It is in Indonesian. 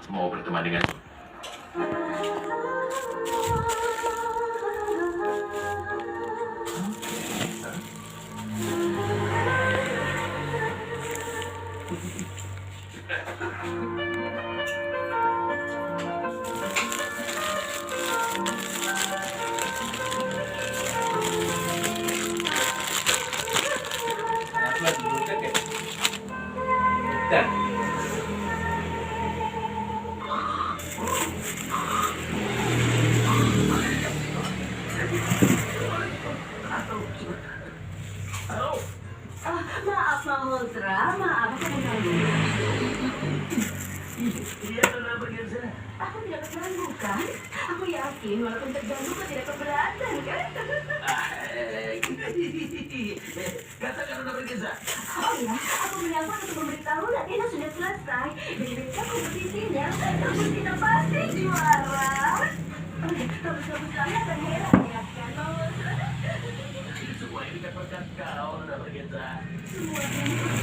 mau berteman dengan Ah, maaf, Malhotra. Maaf, aku mengganggu. Iya, Nona Bergensa. Aku tidak terganggu, kan? Aku yakin, walaupun terganggu, kau tidak keberatan, kan? Katakan Nona Bergensa. Oh ya, aku menelpon untuk memberitahu latihan sudah selesai. Dan besok kompetisinya, kamu tidak pasti juara. Kamu sekali akan heran ya, kan, Malhotra? Semua ini kan berkat kau, Nona Bergensa. Semua ini